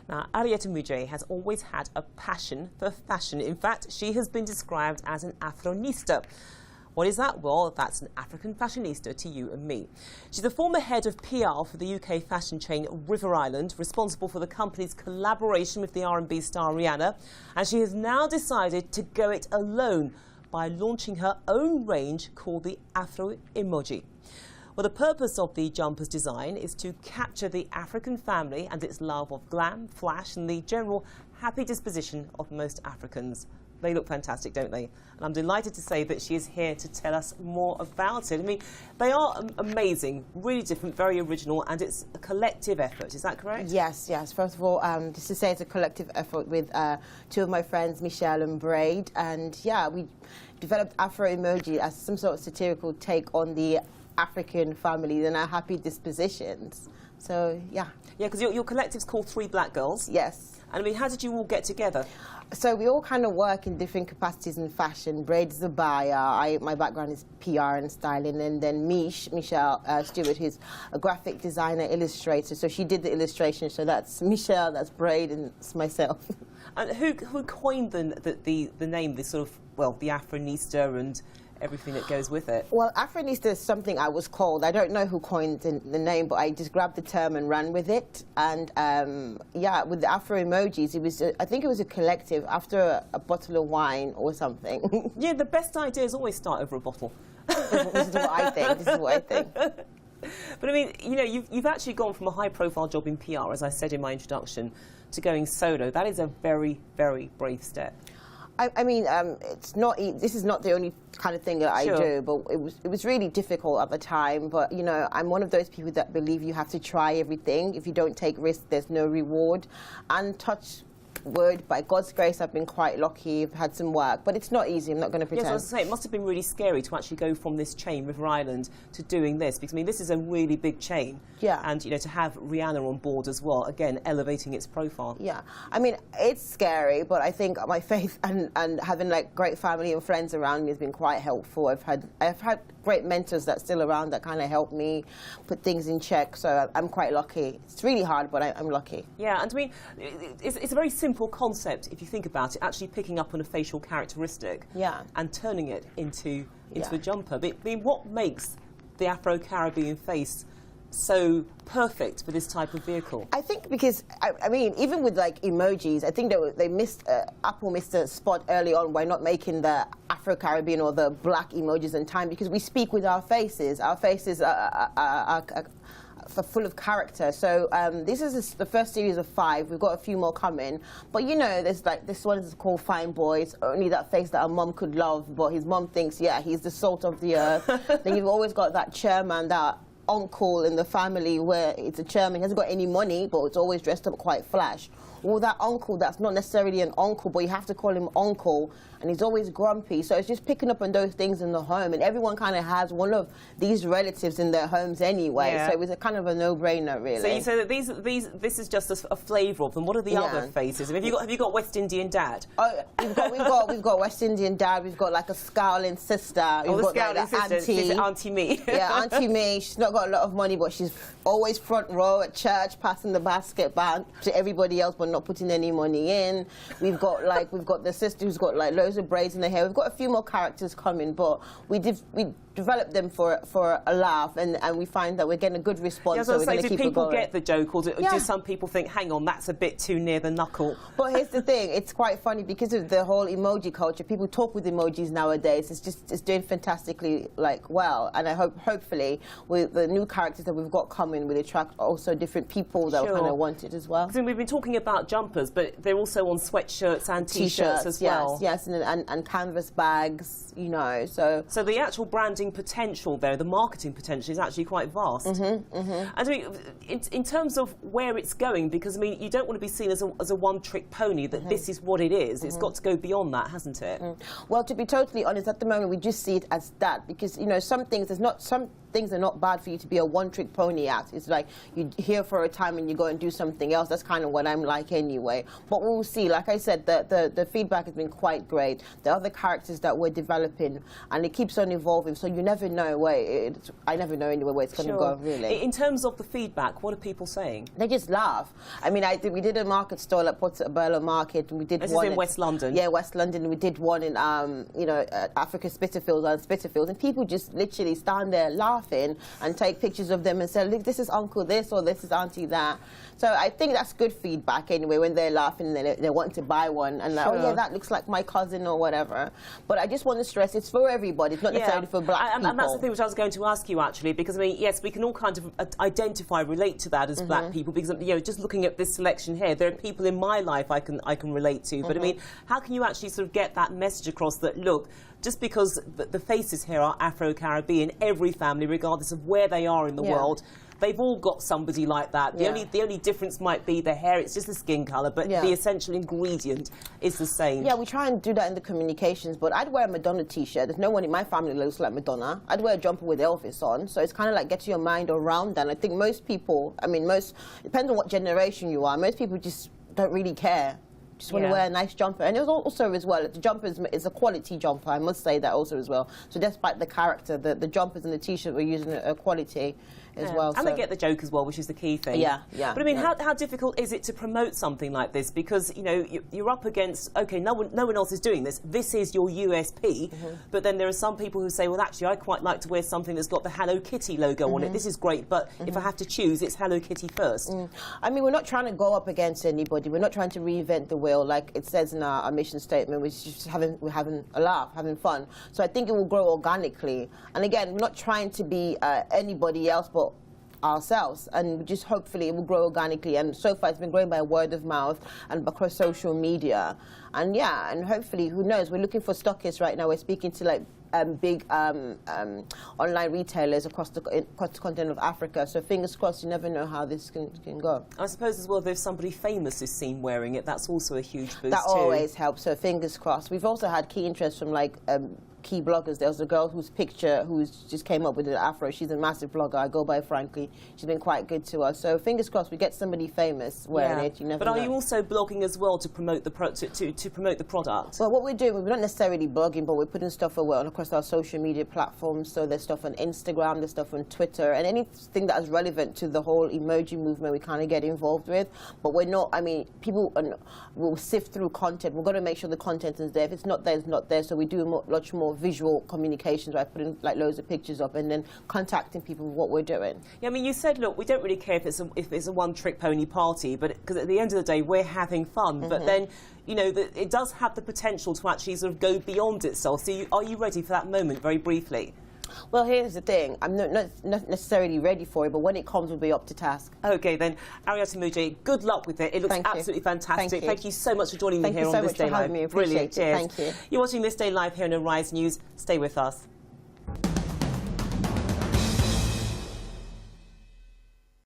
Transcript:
Now, Arieta Mujay has always had a passion for fashion. In fact, she has been described as an Afronista. What is that? Well, that's an African fashionista to you and me. She's the former head of PR for the UK fashion chain River Island, responsible for the company's collaboration with the R&B star Rihanna. And she has now decided to go it alone by launching her own range called the Afro Emoji. Well, the purpose of the jumper's design is to capture the African family and its love of glam, flash and the general happy disposition of most Africans. They look fantastic, don't they? And I'm delighted to say that she is here to tell us more about it. I mean, they are amazing, really different, very original, and it's a collective effort. Is that correct? Yes, yes. First of all, just to say it's a collective effort with two of my friends, Michelle and Braid. And yeah, we developed Afro Emoji as some sort of satirical take on the African families and our happy dispositions. So, yeah. Yeah, because your collective's called Three Black Girls. Yes. And I mean, how did you all get together? So we all kind of work in different capacities in fashion. Braid's the buyer. My background is PR and styling. And then Michelle Stewart, who's a graphic designer, illustrator. So she did the illustration. So that's Michelle, that's Braid, and it's myself. And who coined the name, this sort of, well, the Afronista and everything that goes with it? Well, Afronista is something I was called. I don't know who coined the name, but I just grabbed the term and ran with it. And yeah, with the Afro Emojis, it was I think it was a collective after a bottle of wine or something. Yeah, the best ideas always start over a bottle. This is what I think. This is what I think. But I mean, you know, you've actually gone from a high-profile job in PR, as I said in my introduction, to going solo. That is a very, very brave step. I mean, it's not. This is not the only kind of thing that I do, but it was really difficult at the time. But you know, I'm one of those people that believe you have to try everything. If you don't take risks, there's no reward. And touch wood, by God's grace, I've been quite lucky. I've had some work, but it's not easy. I'm not going to pretend. Yes, I was going to say, it must have been really scary to actually go from this chain, River Island, to doing this, because I mean, this is a really big chain. Yeah. And you know, to have Rihanna on board as well, again, elevating its profile. Yeah. I mean, it's scary, but I think my faith and having like great family and friends around me has been quite helpful. I've had great mentors that's still around that kind of help me put things in check. So I'm quite lucky. It's really hard, but I'm lucky. Yeah, and I mean, it's a very simple concept if you think about it, actually picking up on a facial characteristic and turning it into a jumper. But I mean, what makes the Afro-Caribbean face so perfect for this type of vehicle? I think because, I mean, even with like emojis, I think they missed, Apple missed a spot early on by not making the Afro-Caribbean or the black emojis in time, because we speak with our faces. Our faces are full of character. So this is the first series of 5. We've got a few more coming. But you know, there's like this one is called Fine Boy. It's only that face that a mum could love, but his mum thinks, yeah, he's the salt of the earth. Then you've always got that chairman, that uncle in the family where it's a chairman, he hasn't got any money, but it's always dressed up quite flash. Or that uncle that's not necessarily an uncle, but you have to call him uncle, and he's always grumpy. So it's just picking up on those things in the home, and everyone kind of has one of these relatives in their homes anyway. So it was a kind of a no-brainer, really. So you say that this is just a flavour of them. What are the other faces? Have you got West Indian dad? Oh, we've got West Indian dad. We've got like a scowling sister. Oh, we've got the scowling sister. Is it Auntie Me? Yeah, Auntie Me. She's not got a lot of money, but she's always front row at church, passing the basket back to everybody else, but not putting any money in. We've got the sister who's got like loads of braids in her hair. We've got a few more characters coming, but we developed them for a laugh, and we find that we're getting a good response. So we're going to keep it going. Do people get the joke, or do some people think, hang on, that's a bit too near the knuckle? But here's the thing: it's quite funny because of the whole emoji culture. People talk with emojis nowadays. It's doing fantastically well, and I hopefully with the new characters that we've got coming, will attract also different people that kind of want it as well. So we've been talking about jumpers, but they're also on sweatshirts and t-shirts as well. Yes, and canvas bags, you know. So the actual branding potential there, the marketing potential, is actually quite vast. And I mean, in terms of where it's going, because I mean, you don't want to be seen as a one-trick pony. That this is what it is. It's got to go beyond that, hasn't it? Well, to be totally honest, at the moment we just see it as that, because you know, some things, there's not some things are not bad for you to be a one-trick pony act. It's like you're here for a time and you go and do something else. That's kind of what I'm like anyway. But we'll see. Like I said, the feedback has been quite great. The other characters that we're developing, and it keeps on evolving, so you never know where I never know anywhere where it's going to go, really. In terms of the feedback, what are people saying? They just laugh. I mean, we did a market stall at Portobello Market, and we did one in West London. Yeah, West London. We did one in Africa Spitalfields, and people just literally stand there laughing and take pictures of them and say, look, this is Uncle this or this is Auntie that. So I think that's good feedback anyway, when they're laughing and they're wanting to buy one and like, oh yeah, that looks like my cousin or whatever. But I just want to stress it's for everybody. It's not necessarily for black people. And that's the thing which I was going to ask you actually, because I mean, yes, we can all kind of identify, relate to that as black people, because just looking at this selection here, there are people in my life I can relate to. But I mean, how can you actually sort of get that message across that, look, just because the faces here are Afro-Caribbean, every family, regardless of where they are in the world, they've all got somebody like that. The only difference might be the hair, it's just the skin colour, but the essential ingredient is the same. Yeah, we try and do that in the communications, but I'd wear a Madonna t-shirt. There's no one in my family that looks like Madonna. I'd wear a jumper with Elvis on, so it's kind of like get your mind around that. And I think most people, I mean, depends on what generation you are, most people just don't really care. Just want to wear a nice jumper. And it was also as well, the jumper is a quality jumper, I must say that also as well. So despite the character, the jumpers and the t-shirt we're using a quality as well. And they get the joke as well, which is the key thing. Yeah. But I mean, how difficult is it to promote something like this? Because, you're up against, okay, no one else is doing this. This is your USP. But then there are some people who say, well, actually, I quite like to wear something that's got the Hello Kitty logo on it. This is great, but if I have to choose, it's Hello Kitty first. I mean, we're not trying to go up against anybody. We're not trying to reinvent the wheel. Like it says in our mission statement, we're just having a laugh, having fun. So I think it will grow organically. And again, we're not trying to be anybody else but ourselves, and just hopefully it will grow organically. And so far it's been growing by word of mouth and across social media. And and hopefully, who knows, we're looking for stockists right now. We're speaking to like big online retailers across the continent of Africa. So fingers crossed, you never know how this can go. I suppose as well, if somebody famous is seen wearing it, that's also a huge boost That always helps, so fingers crossed. We've also had key interest from like key bloggers. There was a girl whose just came up with an afro. She's a massive blogger. I go by Frankly. She's been quite good to us. So fingers crossed we get somebody famous wearing it. You never know. But are you also blogging as well to promote the promote the product? Well, what we're doing, we're not necessarily blogging, but we're putting stuff across our social media platforms. So there's stuff on Instagram, there's stuff on Twitter, and anything that is relevant to the whole emoji movement we kind of get involved with. But we're not, I mean, people will sift through content. We've got to make sure the content is there. If it's not there, it's not there. So we do much more visual communications, right? Putting like loads of pictures up and then contacting people with what we're doing. Yeah, I mean, you said, look, we don't really care if it's a one-trick pony party, but because at the end of the day, we're having fun. But then, it does have the potential to actually sort of go beyond itself. So are you ready for that moment, very briefly? Well, here's the thing. I'm not necessarily ready for it, but when it comes, we'll be up to task. OK, then, Arieta Mujay, good luck with it. It looks absolutely fantastic. Thank you so much for joining me here on This Day Live. Thank you so much for having me. Appreciate it. Cheers. Thank you. You're watching This Day Live here on Arise News. Stay with us.